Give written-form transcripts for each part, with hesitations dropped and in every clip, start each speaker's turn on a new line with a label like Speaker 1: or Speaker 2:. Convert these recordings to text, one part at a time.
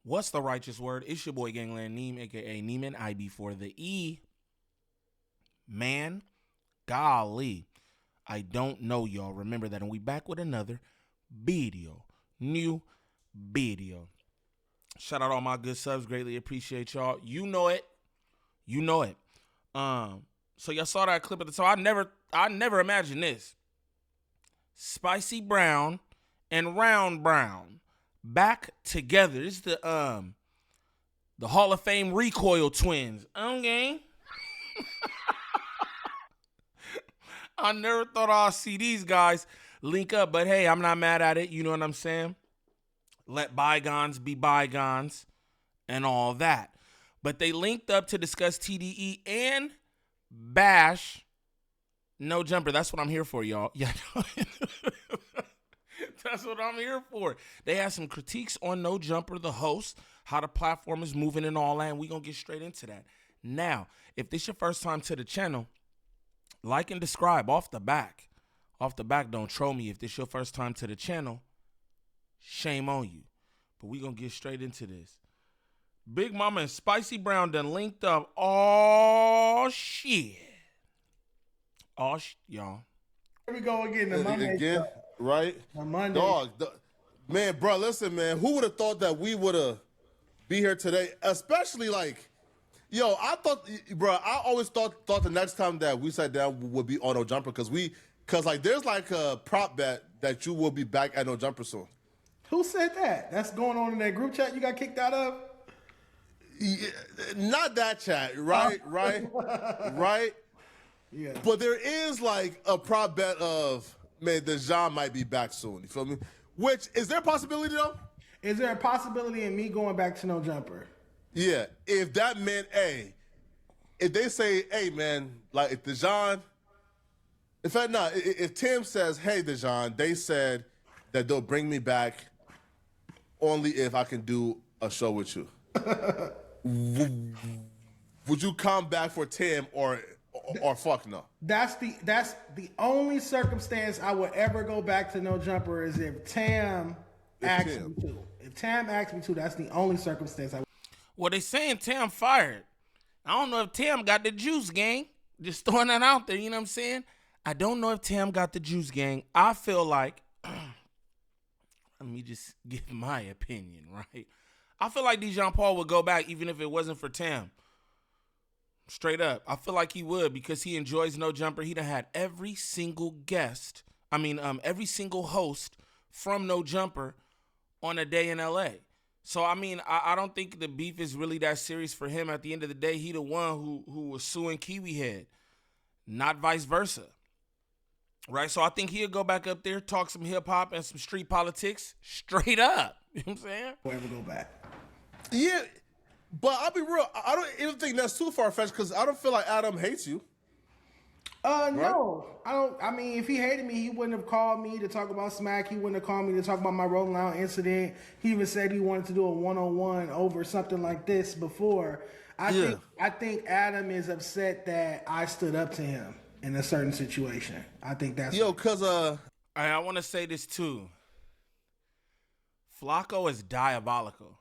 Speaker 1: What's the righteous word? It's your boy Gangland Neem, aka Neiman, I before the E. Man, golly, I don't know, y'all. Remember that, and we back with another video. New video. Shout out all my good subs. Greatly appreciate y'all. You know it. You know it. So y'all saw that clip at the top. I never imagined this. Spicy Brown and Round Brown back together. This is the Hall of Fame Recoil twins. Okay. I never thought I'd see these guys link up, but hey, I'm not mad at it. You know what I'm saying? Let bygones be bygones and all that. But they linked up to discuss TDE and bash No Jumper. That's what I'm here for, y'all. Yeah. That's what I'm here for. They had some critiques on No Jumper, the host, how the platform is moving and all that, and we're going to get straight into that. Now, if this is your first time to the channel, like and subscribe off the back. Off the back, don't troll me. If this is your first time to the channel, shame on you. But we're going to get straight into this. Big Mama and Spicy Brown done linked up. Oh, shit. Oh, y'all.
Speaker 2: Here we go again. The Monday
Speaker 3: again,
Speaker 2: stuff.
Speaker 3: right?
Speaker 2: The Monday.
Speaker 3: Dog, man, bro, listen, man. Who would have thought that we would have be here today? Especially like, yo, I always thought the next time that we sat down would be on No Jumper because like there's like a prop bet that you will be back at No Jumper soon.
Speaker 2: Who said that? That's going on in that group chat you got kicked out of?
Speaker 3: Yeah, not that chat, right? Right?
Speaker 2: Yeah.
Speaker 3: But there is like a prop bet of, man, Dejon might be back soon. You feel me? Which, is there a possibility though?
Speaker 2: Is there a possibility in me going back to No Jumper?
Speaker 3: Yeah. If that meant, if they say, hey, man, like if Dejon, in fact, no, if Tim says, hey, Dejon, they said that they'll bring me back only if I can do a show with you. Would you come back for Tim or fuck no?
Speaker 2: That's the only circumstance I would ever go back to No Jumper is if Tam asks me to. If Tam asks me to, that's the only circumstance I would.
Speaker 1: Well, they saying Tam fired. I don't know if Tam got the juice, gang. Just throwing that out there, you know what I'm saying? I don't know if Tam got the juice, gang. I feel like, let me just give my opinion, right? I feel like Dejon Paul would go back even if it wasn't for Tam. Straight up. I feel like he would because he enjoys No Jumper. He done had every single guest, every single host from No Jumper on a day in LA. So, I don't think the beef is really that serious for him. At the end of the day, he the one who was suing Kiwi Head, not vice versa. Right? So I think he'll go back up there, talk some hip-hop and some street politics straight up. You know what I'm saying?
Speaker 2: Ever go back.
Speaker 3: Yeah, but I'll be real. I don't even think that's too far-fetched because I don't feel like Adam hates you.
Speaker 2: No. I don't. I mean, if he hated me, he wouldn't have called me to talk about Smack. He wouldn't have called me to talk about my Rolling Loud incident. He even said he wanted to do a one-on-one over something like this before. I think Adam is upset that I stood up to him in a certain situation. I think that's...
Speaker 3: Yo, because...
Speaker 1: I want to say this too. Flakko is diabolical.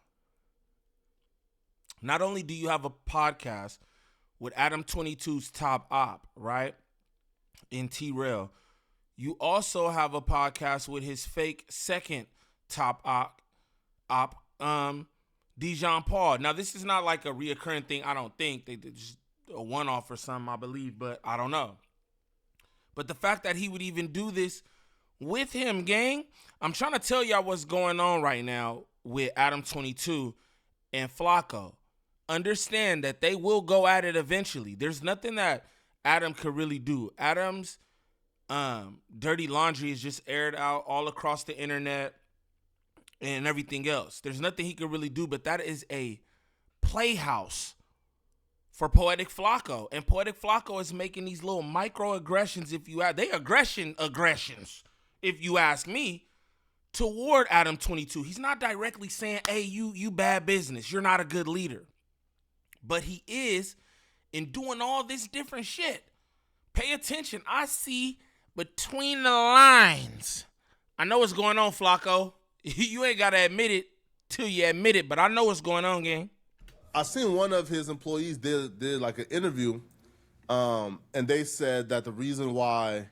Speaker 1: Not only do you have a podcast with Adam22's top op, right? In T-Rail. You also have a podcast with his fake second top op, Dejon Paul. Now, this is not like a reoccurring thing, I don't think. They just a one-off or something, I believe, but I don't know. But the fact that he would even do this with him, gang, I'm trying to tell y'all what's going on right now with Adam22 and Flakko. Understand that they will go at it eventually. There's nothing that Adam could really do. Adam's dirty laundry is just aired out all across the internet and everything else. There's nothing he could really do, but that is a playhouse for Poetik Flakko. And Poetik Flakko is making these little microaggressions, if you ask. They aggressions, if you ask me, toward Adam22. He's not directly saying, hey, you bad business. You're not a good leader. But he is in doing all this different shit. Pay attention. I see between the lines, I know what's going on, Flakko. You ain't got to admit it till you admit it, but I know what's going on, gang.
Speaker 3: I seen one of his employees did like an interview, and they said that the reason why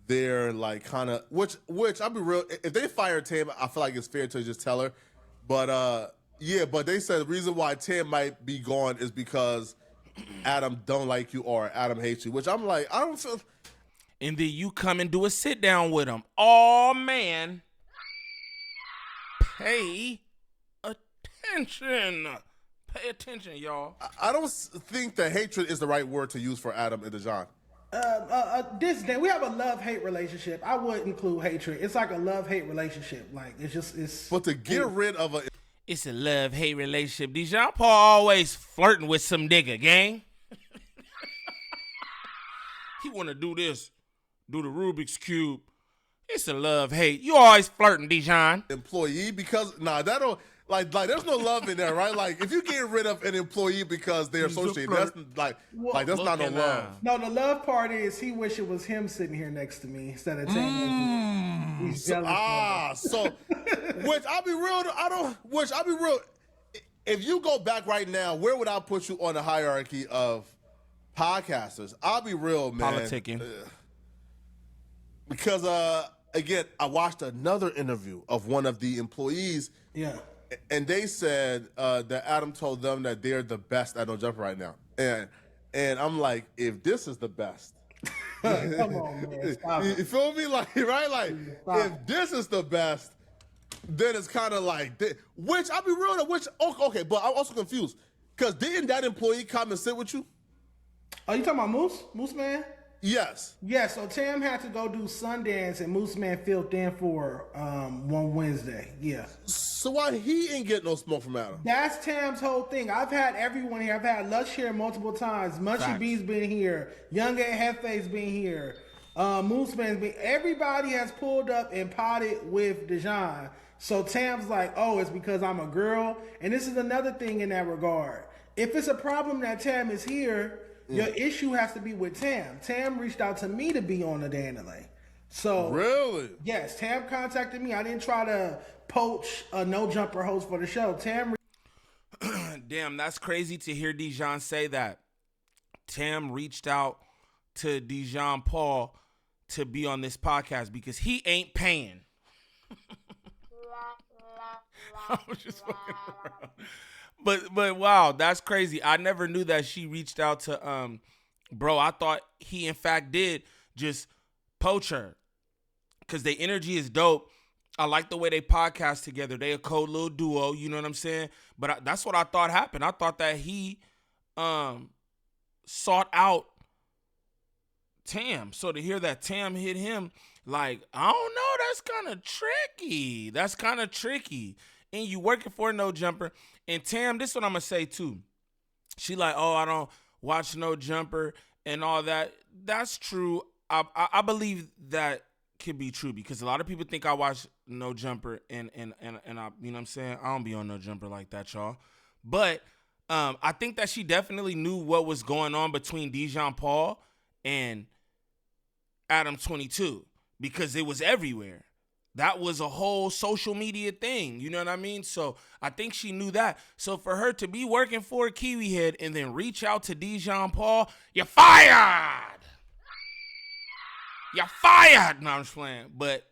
Speaker 3: they're like kind of which I'll be real, if they fire Tam, I feel like it's fair to just tell her, but but they said the reason why Tam might be gone is because Adam don't like you or Adam hates you, which I'm like, I don't feel.
Speaker 1: And then you come and do a sit down with him. Oh man, pay attention. Pay attention, y'all.
Speaker 3: I don't think that hatred is the right word to use for Adam and Dejon.
Speaker 2: We have a love-hate relationship. I would include hatred. It's like a love-hate relationship. Like it's.
Speaker 3: But to get rid of
Speaker 1: it's a love-hate relationship. Dejon Paul always flirting with some nigga, gang. He want to do this, do the Rubik's Cube. It's a love-hate. You always flirting, Dejon.
Speaker 3: Employee, because that'll like there's no love in there, right? Like if you get rid of an employee because they're associated, that's that's not no love.
Speaker 2: No, the love part is he wish it was him sitting here next to me instead of Tam. He's jealous.
Speaker 3: Which I'll be real. If you go back right now, where would I put you on the hierarchy of podcasters? I'll be real, man.
Speaker 1: Politicking.
Speaker 3: Because again, I watched another interview of one of the employees.
Speaker 2: Yeah.
Speaker 3: And they said that Adam told them that they're the best at No Jumper right now. And I'm like, if this is the best.
Speaker 2: Come on, man. Stop it.
Speaker 3: You feel me? Like, right? Like,
Speaker 2: Stop.
Speaker 3: if this is the best, then it's kind of like, which, I'll be real, okay, but I'm also confused. Because didn't that employee come and sit with you?
Speaker 2: Oh, you talking about Moose? Moose Man?
Speaker 3: Yes.
Speaker 2: Yeah, so Tam had to go do Sundance and Moose Man filled in for one Wednesday. Yeah.
Speaker 3: So why he ain't get no smoke from Adam?
Speaker 2: That's Tam's whole thing. I've had everyone here. I've had Lush here multiple times. Munchie B's been here. Young Ed Hefe's been here. Moose Man's been. Everybody has pulled up and potted with Dejon. So Tam's like, oh, it's because I'm a girl. And this is another thing in that regard. If it's a problem that Tam is here, your issue has to be with Tam. Tam reached out to me to be on the Dandelion. So
Speaker 3: really?
Speaker 2: Yes, Tam contacted me. I didn't try to poach a No Jumper host for the show. Tam.
Speaker 1: Damn, that's crazy to hear Dejon say that. Tam reached out to Dejon Paul to be on this podcast because he ain't paying. I was just fucking around. But wow, that's crazy. I never knew that she reached out to bro. I thought he in fact did just poach her because their energy is dope. I like the way they podcast together. They a cold little duo, you know what I'm saying? But that's what I thought happened. I thought that he sought out Tam. So to hear that Tam hit him, like, I don't know, that's kind of tricky. And you working for No Jumper. And Tam, this is what I'm going to say too. She like, oh, I don't watch No Jumper and all that. That's true. I believe that could be true because a lot of people think I watch No Jumper and I, you know what I'm saying? I don't be on No Jumper like that, y'all. But I think that she definitely knew what was going on between Dejon Paul and Adam22 because it was everywhere. That was a whole social media thing. You know what I mean? So I think she knew that. So for her to be working for a Kiwi Head and then reach out to Dejon Paul, you're fired. You're fired. No, I'm just playing. But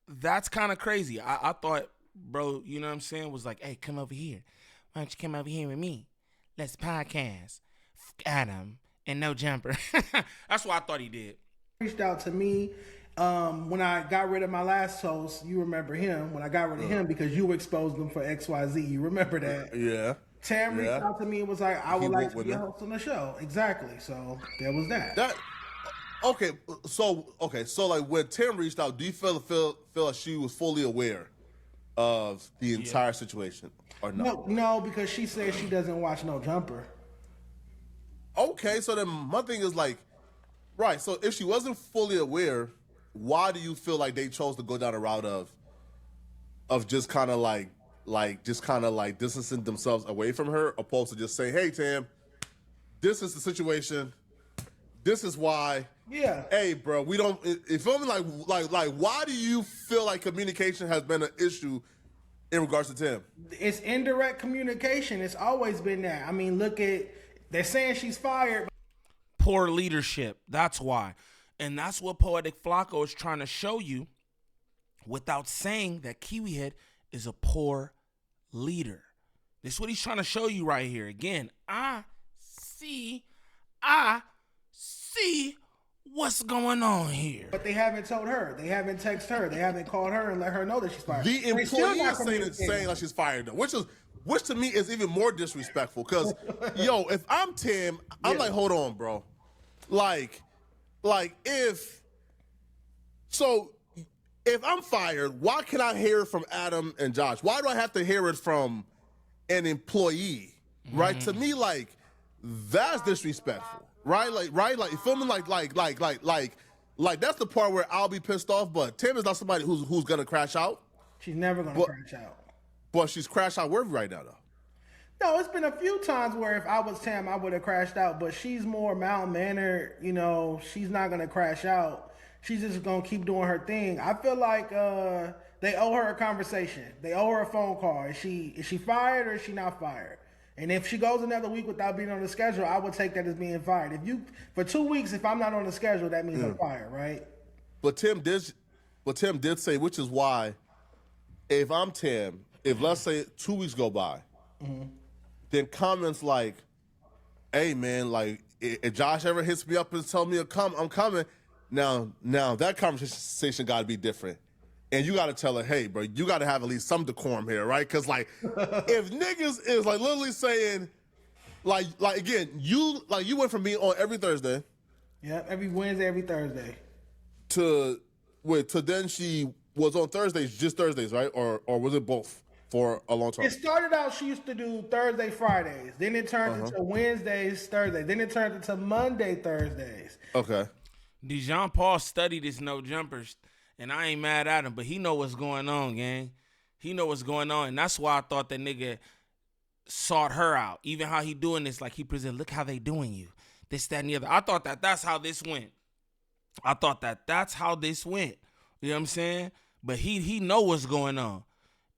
Speaker 1: that's kind of crazy. I thought, bro, you know what I'm saying, was like, hey, come over here. Why don't you come over here with me? Let's podcast. Adam and No Jumper. That's what I thought he did.
Speaker 2: Reached out to me. When I got rid of my last host, you remember him. When I got rid of him because you exposed him for XYZ. You remember that?
Speaker 3: Yeah.
Speaker 2: Tam reached out to me and was like, I would like to be a host on the show. Exactly. So there was that. So like when Tam reached out, do you feel like she was fully aware of the entire situation or not? No, because she said she doesn't watch No Jumper.
Speaker 3: Okay, so then my thing is like, right, so if she wasn't fully aware, why do you feel like they chose to go down a route of just kind of like distancing themselves away from her, opposed to just saying, hey, Tam, this is the situation. this is why.
Speaker 2: Yeah.
Speaker 3: Hey, bro, we don't. If I'm like, why do you feel like communication has been an issue in regards to Tim?
Speaker 2: It's indirect communication. It's always been that. I mean, look at, they're saying she's fired.
Speaker 1: Poor leadership. That's why. And that's what Poetik Flakko is trying to show you without saying that Kiwi Head is a poor leader. This is what he's trying to show you right here. Again, I see what's going on here.
Speaker 2: But they haven't told her. They haven't texted her. They haven't called her and let her know that she's fired.
Speaker 3: The employee is saying like she's fired though, which to me is even more disrespectful. Because yo, if I'm Tim, I'm like, hold on, bro. Like if I'm fired, why can I hear it from Adam and Josh? Why do I have to hear it from an employee? Right? To me, like, that's disrespectful. Right? Like you feel me? Like that's the part where I'll be pissed off, but Tim is not somebody who's gonna crash out.
Speaker 2: She's never gonna crash out.
Speaker 3: But she's crashed out worthy right now though.
Speaker 2: No, it's been a few times where if I was Tim, I would have crashed out, but she's more mild-mannered, you know, she's not going to crash out. She's just going to keep doing her thing. I feel like they owe her a conversation. They owe her a phone call. Is she fired or is she not fired? And if she goes another week without being on the schedule, I would take that as being fired. For 2 weeks, if I'm not on the schedule, that means I'm fired, right?
Speaker 3: But Tim did say, which is why, if I'm Tim, if let's say 2 weeks go by, then comments like, hey man, like if Josh ever hits me up and tells me I'm coming, now that conversation gotta be different. And you gotta tell her, hey bro, you gotta have at least some decorum here, right? Cause like if niggas is like literally saying, like again, you went from being on every Thursday.
Speaker 2: Yeah, every Wednesday, every Thursday.
Speaker 3: To then she was on Thursdays, just Thursdays, right? Or was it both? For a long time.
Speaker 2: It started out, she used to do Thursday, Fridays. Then it turned into Wednesdays, Thursdays. Then it turned into Monday, Thursdays.
Speaker 3: Okay.
Speaker 1: Dejon Paul studied his no jumpers, and I ain't mad at him, but he know what's going on, gang. He know what's going on, and that's why I thought that nigga sought her out. Even how he doing this, like he present, look how they doing you. This, that, and the other. I thought that's how this went. You know what I'm saying? But he know what's going on.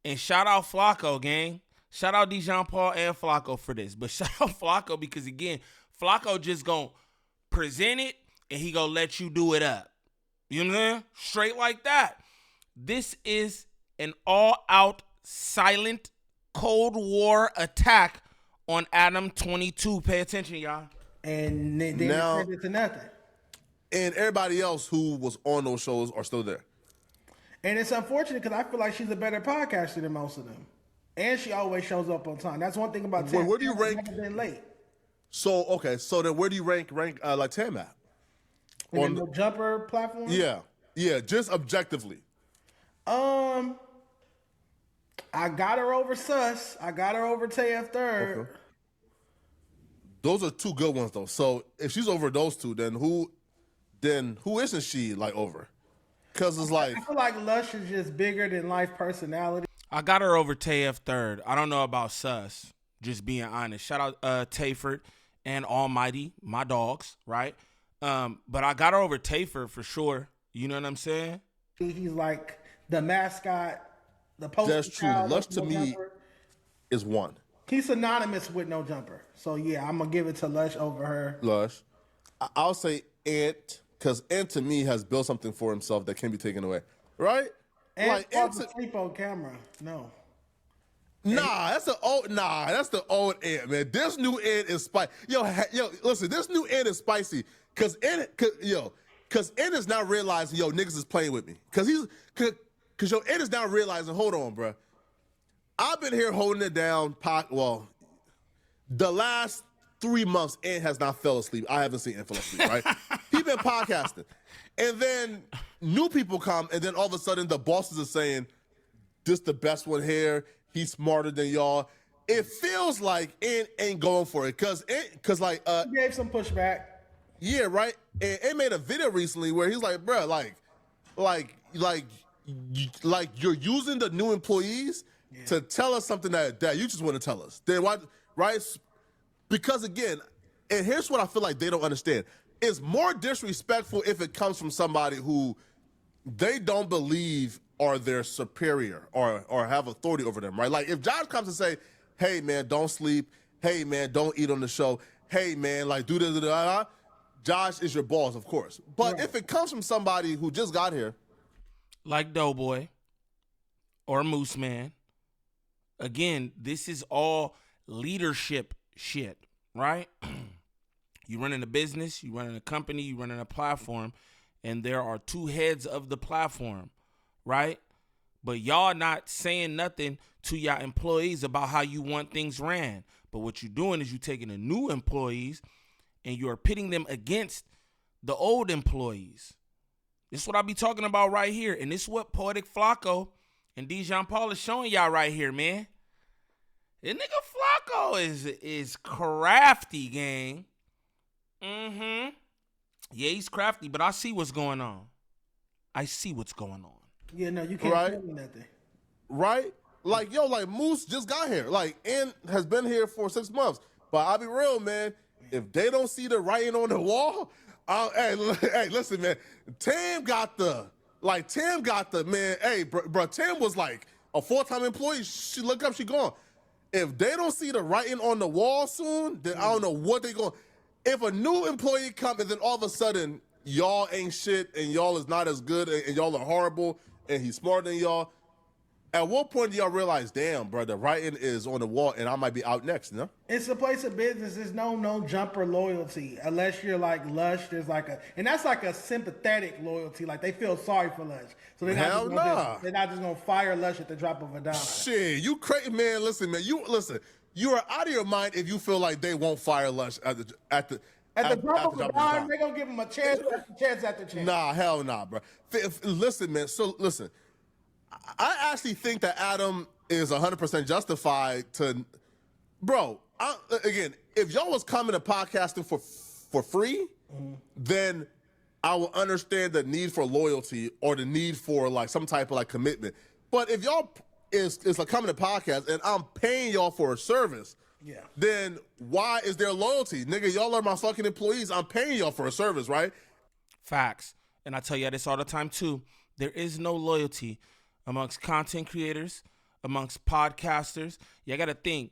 Speaker 1: And shout out Flakko, gang. Shout out Dejon Paul and Flakko for this. But shout out Flakko because, again, Flakko just going to present it and he going to let you do it up. You know what I'm saying? Straight like that. This is an all-out, silent, Cold War attack on Adam22. Pay attention, y'all.
Speaker 2: And they didn't turn it to nothing.
Speaker 3: And everybody else who was on those shows are still there.
Speaker 2: And it's unfortunate because I feel like she's a better podcaster than most of them. And she always shows up on time. That's one thing about Tam.
Speaker 3: Where do you rank?
Speaker 2: Never been late.
Speaker 3: So, okay. So then where do you rank like Tam at?
Speaker 2: On the jumper platform?
Speaker 3: Yeah. Yeah, just objectively.
Speaker 2: I got her over Sus. I got her over TF Third.
Speaker 3: Okay. Those are two good ones though. So if she's over those two, then who isn't she like over? Because it's like,
Speaker 2: I feel like Lush is just bigger than life personality.
Speaker 1: I got her over TF Third. I don't know about Sus, just being honest. Shout out Tayford and Almighty, my dogs, right? But I got her over Tayford for sure. You know what I'm saying?
Speaker 2: He's like the mascot, the poster
Speaker 3: that's true.
Speaker 2: child.
Speaker 3: Lush to me is one.
Speaker 2: He's synonymous with no jumper. So yeah, I'm gonna give it to Lush over her.
Speaker 3: Lush. I'll say Ant. Because Ant to me has built something for himself that can't be taken away, right?
Speaker 2: Ant sleep on camera. No.
Speaker 3: That's the old Ant, man. This new Ant is spicy. Yo, listen, this new Ant is spicy. Cause Ant is now realizing, niggas is playing with me. Cause Ant is now realizing, hold on, bro. I've been here holding it down. The last 3 months, Ant has not fell asleep. I haven't seen Ant fall asleep, right? He been podcasting. And then new people come, and then all of a sudden the bosses are saying, this the best one here. He's smarter than y'all. It feels like Ant ain't going for it. Cause he
Speaker 2: gave some pushback.
Speaker 3: Yeah, right? And Ant made a video recently where he's like, bro, like you're using the new employees to tell us something that you just want to tell us. Then why, right? Because again, and here's what I feel like they don't understand. it's more disrespectful if it comes from somebody who they don't believe are their superior or have authority over them, right? Like if Josh comes and say, hey man, don't sleep, hey man, don't eat on the show, hey man, like do this, Josh is your boss, of course. But if it comes from somebody who just got here,
Speaker 1: like Doughboy or Moose Man, again, this is all leadership shit, right? You running a business, you running a company, you running a platform, and there are two heads of the platform, right? But y'all not saying nothing to y'all employees about how you want things ran. But what you're doing is you're taking the new employees and you're pitting them against the old employees. This is what I be talking about right here. And this is what Poetik Flakko and Dejon Paul is showing y'all right here, man. This nigga Flakko is crafty, gang. Mm-hmm. Yeah, he's crafty, but I see what's going on. I see what's going on.
Speaker 2: Yeah, no, you can't tell me nothing.
Speaker 3: Right? Like, yo, like Moose just got here. Like, and has been here for 6 months. But I'll be real, man. If they don't see the writing on the wall, hey, listen, man. Tim got the, man. Hey, bro, Tim was like a full-time employee. She look up, she gone. If they don't see the writing on the wall soon, then I don't know what they going. If a new employee comes and then all of a sudden y'all ain't shit and y'all is not as good and y'all are horrible and he's smarter than y'all, at what point do y'all realize, damn, bro, the writing is on the wall and I might be out next, you know?
Speaker 2: It's a place of business. There's no jumper loyalty unless you're like Lush. There's like and that's like a sympathetic loyalty. Like they feel sorry for Lush, so they're not just gonna fire Lush at the drop of a dime.
Speaker 3: Shit, you crazy, man. Listen, man. You are out of your mind if you feel like they won't fire Lush at the
Speaker 2: drop of a dime. They're gonna give him a chance after chance.
Speaker 3: Nah, hell nah, bro. Listen, man. So listen. I actually think that Adam is 100% justified to, bro. Again, if y'all was coming to podcasting for free, then I will understand the need for loyalty or the need for like some type of like commitment. But if y'all is like coming to podcast and I'm paying y'all for a service, then why is there loyalty, nigga? Y'all are my fucking employees. I'm paying y'all for a service, right?
Speaker 1: Facts, and I tell y'all this all the time too. There is no loyalty amongst content creators, amongst podcasters. You got to think,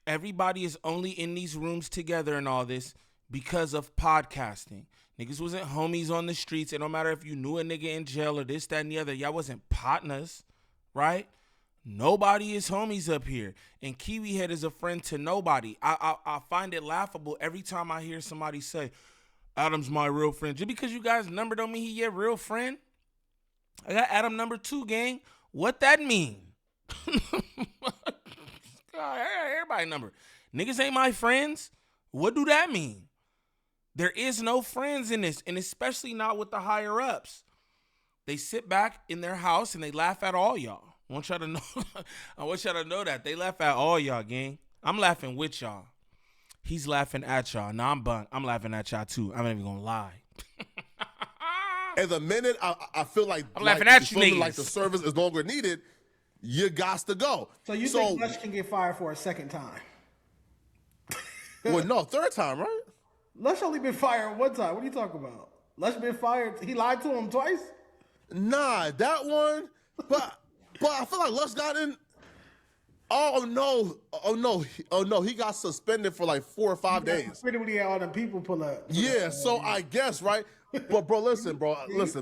Speaker 1: everybody is only in these rooms together and all this because of podcasting. Niggas wasn't homies on the streets. It don't matter if you knew a nigga in jail or this, that, and the other. Y'all wasn't partners, right? Nobody is homies up here. And Kiwi Head is a friend to nobody. I find it laughable every time I hear somebody say, Adam's my real friend. Just because you guys number don't mean he your real friend. I got Adam22, gang. What that mean? Everybody number. Niggas ain't my friends. What do that mean? There is no friends in this, and especially not with the higher ups. They sit back in their house and they laugh at all y'all. I want y'all to know that. They laugh at all y'all, gang. I'm laughing with y'all. He's laughing at y'all. Nah, I'm laughing at y'all too. I'm not even gonna lie.
Speaker 3: And the minute I feel like
Speaker 1: I'm laughing at you, niggas.
Speaker 3: Like the service is no longer needed, you got to go.
Speaker 2: So you think Lush can get fired for a second time?
Speaker 3: Well, no, third time, right?
Speaker 2: Lush only been fired one time. What are you talking about? Lush been fired. He lied to him twice.
Speaker 3: Nah, that one. But I feel like Lush got in. Oh no! He got suspended for like 4 or 5 days.
Speaker 2: Suspended when he had all the people pull up.
Speaker 3: Yeah, so I guess right. But bro, listen,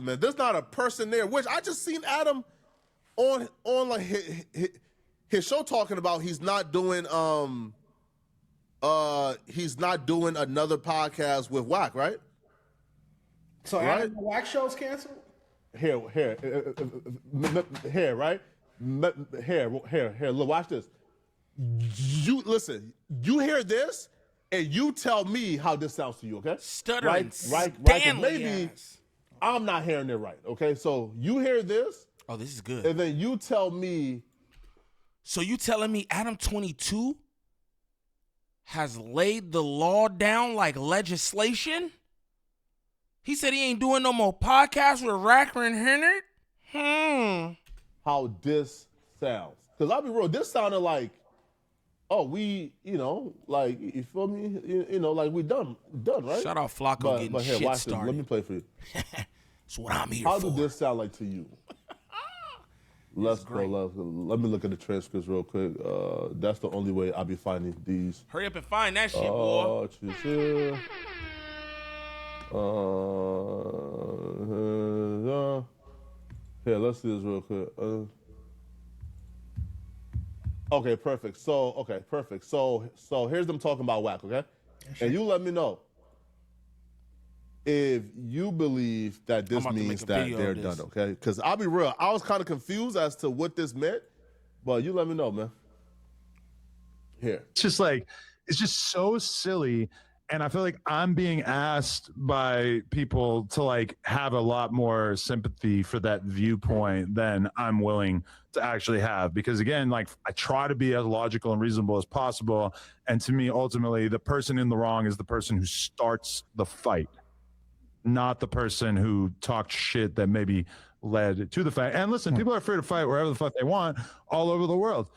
Speaker 3: man. There's not a person there. Which I just seen Adam on like his show talking about he's not doing another podcast with Wack, right?
Speaker 2: So
Speaker 3: right?
Speaker 2: Adam, the Wack show's canceled.
Speaker 3: Here, right? Here. Look, watch this. You listen. You hear this, and you tell me how this sounds to you, okay?
Speaker 1: Stuttering,
Speaker 3: right. Maybe I'm not hearing it right, okay? So you hear this.
Speaker 1: Oh, this is good.
Speaker 3: And then you tell me.
Speaker 1: So you telling me Adam22 has laid the law down like legislation? He said he ain't doing no more podcasts with Racker and Hennard?
Speaker 3: How this sounds. Because I'll be real, this sounded like, oh, we, like, you feel me? Like we done, right?
Speaker 1: Shout out Flakko getting
Speaker 3: here,
Speaker 1: shit
Speaker 3: watch
Speaker 1: started.
Speaker 3: this. Let me play for you.
Speaker 1: That's what I'm here
Speaker 3: How
Speaker 1: for.
Speaker 3: did this sound like to you? Let's go. Let me look at the transcripts real quick. That's the only way I'll be finding these.
Speaker 1: Hurry up and find that shit, boy.
Speaker 3: Here, let's see this real quick. Okay, perfect. So here's them talking about Wack, okay? And you let me know if you believe that this means that they're done, okay? Because I'll be real, I was kind of confused as to what this meant, but you let me know, man. Here.
Speaker 4: It's just so silly. And I feel like I'm being asked by people to like have a lot more sympathy for that viewpoint than I'm willing to actually have. Because again, like I try to be as logical and reasonable as possible. And to me, ultimately, the person in the wrong is the person who starts the fight, not the person who talked shit that maybe led to the fight. And listen, people are free to fight wherever the fuck they want all over the world.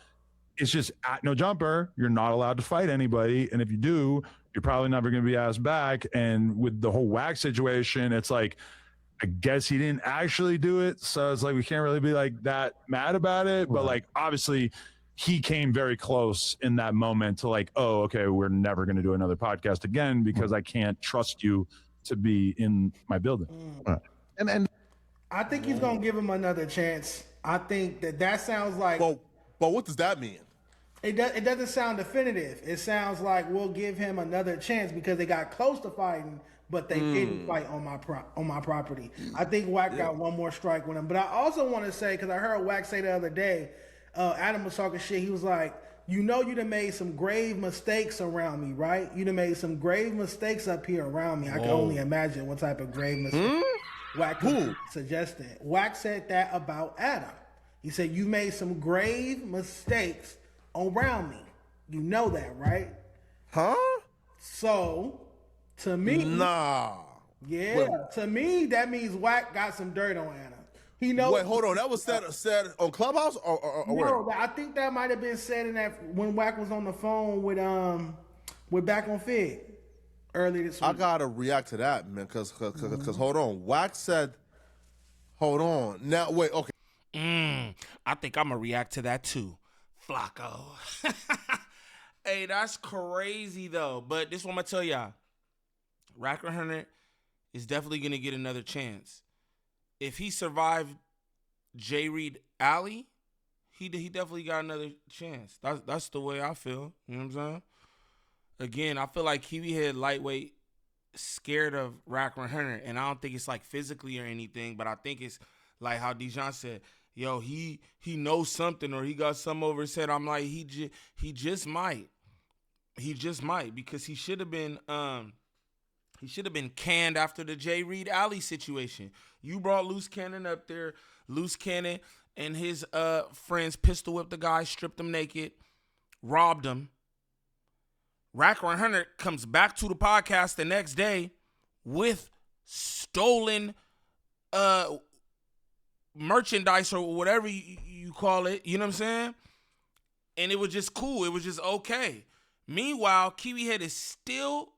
Speaker 4: It's just at No Jumper, you're not allowed to fight anybody. And if you do, you're probably never going to be asked back. And with the whole Wack situation, it's like, I guess he didn't actually do it. So it's like, we can't really be like that mad about it. But like, obviously he came very close in that moment to like, oh, okay, we're never going to do another podcast again because I can't trust you to be in my building.
Speaker 2: And I think he's going to give him another chance. I think that sounds like.
Speaker 3: But what does that mean?
Speaker 2: It doesn't sound definitive. It sounds like we'll give him another chance because they got close to fighting, but they didn't fight on my property. I think Wack got one more strike with him. But I also want to say, because I heard Wack say the other day, Adam was talking shit. He was like, you done made some grave mistakes around me, right? You done made some grave mistakes up here around me. I can only imagine what type of grave mistakes Wack suggested. Wack said that about Adam. He said, you made some grave mistakes around me. You know that, right?
Speaker 3: Huh?
Speaker 2: So, to me...
Speaker 3: Nah.
Speaker 2: Yeah, wait. To me, that means Wack got some dirt on Adam. He knows...
Speaker 3: Wait, hold on. That was said on Clubhouse or
Speaker 2: no,
Speaker 3: where?
Speaker 2: I think that might have been said in that when Wack was on the phone with Back on Fig earlier this week.
Speaker 3: I gotta react to that, man, because hold on. Wack said... Hold on. Now, wait, okay.
Speaker 1: I think I'm going to react to that too. Flakko. Hey, that's crazy though. But this one I'm going to tell y'all. Racker Hunter is definitely going to get another chance. If he survived J. Reed Alley, he definitely got another chance. That's the way I feel. You know what I'm saying? Again, I feel like Kiwi Head lightweight scared of Racker Hunter. And I don't think it's like physically or anything, but I think it's like how Dejon said, yo, he knows something or he got something over his head. I'm like, he just might. He just might because he should have been canned after the J. Reed Alley situation. You brought Loose Cannon up there. Loose Cannon and his friends pistol whipped the guy, stripped him naked, robbed him. Racker Hunter comes back to the podcast the next day with stolen merchandise or whatever you call it, you know what I'm saying? And it was just cool. It was just okay. Meanwhile, Kiwi Head is still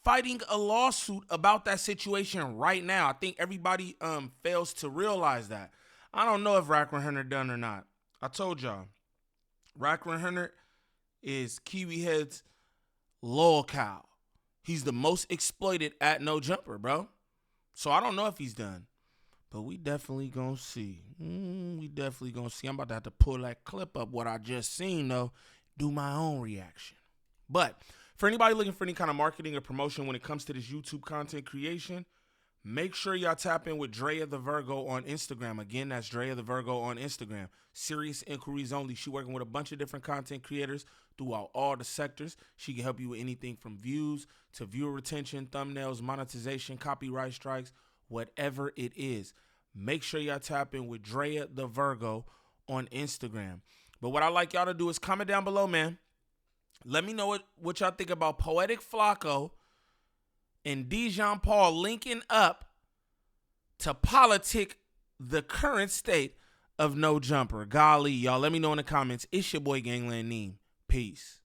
Speaker 1: fighting a lawsuit about that situation right now. I think everybody fails to realize that. I don't know if Racker Hunter done or not. I told y'all, Racker Hunter is Kiwi Head's loyal cow. He's the most exploited at No Jumper, bro. So I don't know if he's done. But we definitely gonna see. We definitely gonna see. I'm about to have to pull that clip up, what I just seen, though, do my own reaction. But for anybody looking for any kind of marketing or promotion when it comes to this YouTube content creation, make sure y'all tap in with Drea the Virgo on Instagram. Again, that's Drea the Virgo on Instagram. Serious inquiries only. She working with a bunch of different content creators throughout all the sectors. She can help you with anything from views to viewer retention, thumbnails, monetization, copyright strikes, whatever it is. Make sure y'all tap in with Drea the Virgo on Instagram. But what I like y'all to do is comment down below, man. Let me know what y'all think about Poetik Flakko and Dejon Paul linking up to politic the current state of No Jumper. Golly, y'all, let me know in the comments. It's your boy Gangland Neem. Peace.